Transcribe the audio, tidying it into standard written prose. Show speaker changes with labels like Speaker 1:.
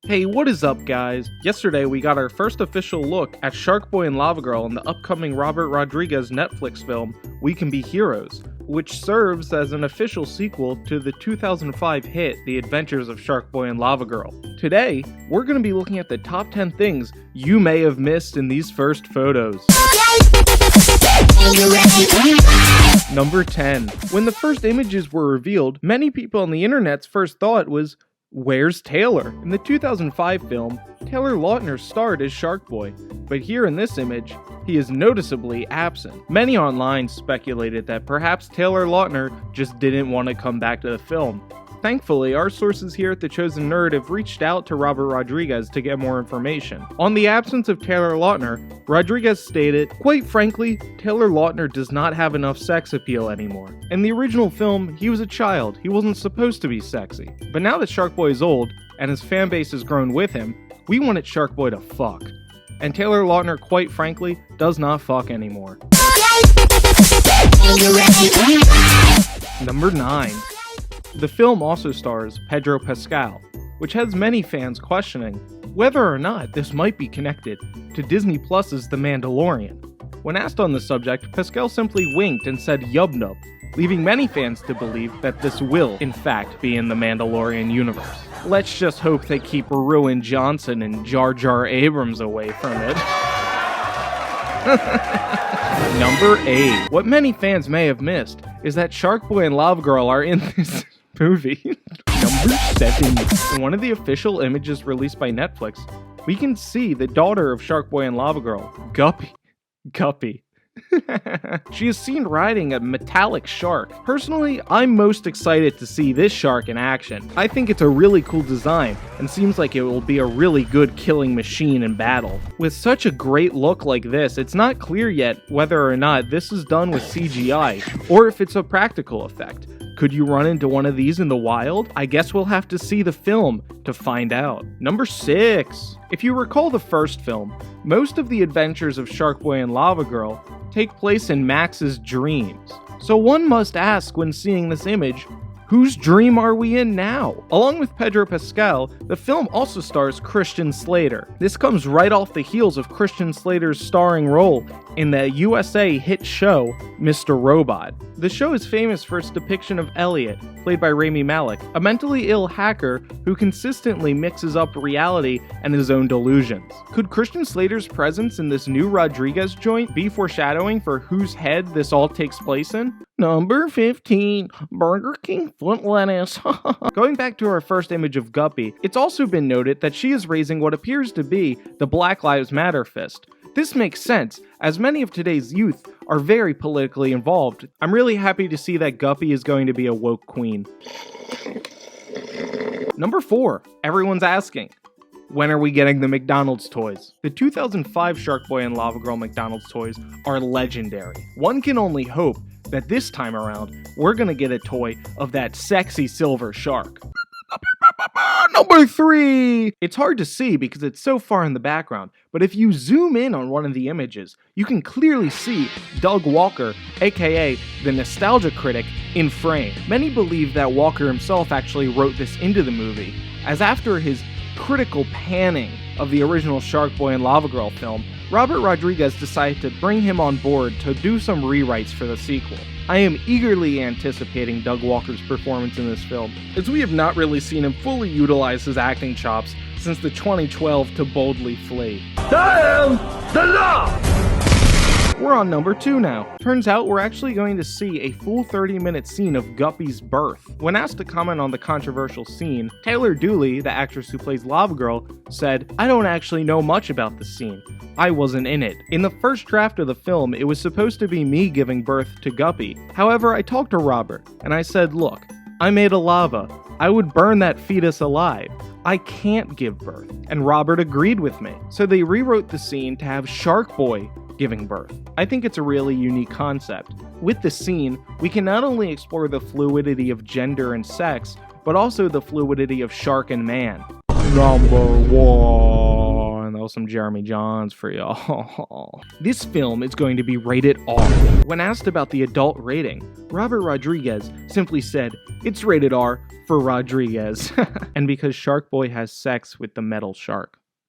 Speaker 1: Hey, what is up, guys? Yesterday, we got our first official look at SHARKBOY and LAVAGIRL in the upcoming Robert Rodriguez Netflix film, We Can Be Heroes, which serves as an official sequel to the 2005 hit, The Adventures of SHARKBOY and LAVAGIRL. Today, we're going to be looking at the top 10 things you may have missed in these first photos. Number 10. When the first images were revealed, many people on the internet's first thought was, where's Taylor? In the 2005 film, Taylor Lautner starred as SHARKBOY, but here in this image, he is noticeably absent. Many online speculated that perhaps Taylor Lautner just didn't want to come back to the film. Thankfully, our sources here at The Chosen Nerd have reached out to Robert Rodriguez to get more information. On the absence of Taylor Lautner, Rodriguez stated, "Quite frankly, Taylor Lautner does not have enough sex appeal anymore. In the original film, he was a child, he wasn't supposed to be sexy. But now that SHARKBOY is old, and his fan base has grown with him, we wanted SHARKBOY to fuck. And Taylor Lautner, quite frankly, does not fuck anymore." Number 9. The film also stars Pedro Pascal, which has many fans questioning whether or not this might be connected to Disney Plus's The Mandalorian. When asked on the subject, Pascal simply winked and said yub-nub, leaving many fans to believe that this will, in fact, be in the Mandalorian universe. Let's just hope they keep Ruin Johnson and Jar Jar Abrams away from it. Number 8. What many fans may have missed is that SHARKBOY and LAVAGIRL are in this movie. Number 7. In one of the official images released by Netflix, we can see the daughter of SHARKBOY and LAVAGIRL, Guppy. She is seen riding a metallic shark. Personally, I'm most excited to see this shark in action. I think it's a really cool design, and seems like it will be a really good killing machine in battle. With such a great look like this, it's not clear yet whether or not this is done with CGI, or if it's a practical effect. Could you run into one of these in the wild? I guess we'll have to see the film to find out. Number 6. If you recall the first film, most of the adventures of SHARKBOY and LAVAGIRL take place in Max's dreams. So one must ask when seeing this image, whose dream are we in now? Along with Pedro Pascal, the film also stars Christian Slater. This comes right off the heels of Christian Slater's starring role in the USA hit show, Mr. Robot. The show is famous for its depiction of Elliot, played by Rami Malek, a mentally ill hacker who consistently mixes up reality and his own delusions. Could Christian Slater's presence in this new Rodriguez joint be foreshadowing for whose head this all takes place in? Number 15. Burger King foot lettuce. Going back to our first image of Guppy, it's also been noted that she is raising what appears to be the Black Lives Matter fist. This makes sense, as many of today's youth are very politically involved. I'm really happy to see that Guppy is going to be a woke queen. Number 4. Everyone's asking, when are we getting the McDonald's toys? The 2005 SHARKBOY and LAVAGIRL McDonald's toys are legendary. One can only hope that this time around, we're gonna get a toy of that sexy silver shark. Number 3! It's hard to see because it's so far in the background, but if you zoom in on one of the images, you can clearly see Doug Walker, aka the Nostalgia Critic, in frame. Many believe that Walker himself actually wrote this into the movie, as after his critical panning of the original SHARKBOY and LAVAGIRL film, Robert Rodriguez decided to bring him on board to do some rewrites for the sequel. I am eagerly anticipating Doug Walker's performance in this film, as we have not really seen him fully utilize his acting chops since the 2012 To Boldly Flee.
Speaker 2: I am the law!
Speaker 1: We're on number 2 now. Turns out we're actually going to see a full 30-minute scene of Guppy's birth. When asked to comment on the controversial scene, Taylor Dooley, the actress who plays LAVAGIRL, said, "I don't actually know much about the scene. I wasn't in it. In the first draft of the film, it was supposed to be me giving birth to Guppy. However, I talked to Robert, and I said, look, I made a lava. I would burn that fetus alive. I can't give birth." And Robert agreed with me. So they rewrote the scene to have SHARKBOY giving birth. I think it's a really unique concept. With the scene, we can not only explore the fluidity of gender and sex, but also the fluidity of shark and man. Number 1. sprinkle some Jeremy Johns for y'all. This film is going to be rated R. When asked about the adult rating, Robert Rodriguez simply said, "It's rated R for Rodriguez." And because Shark Boy has sex with the metal shark.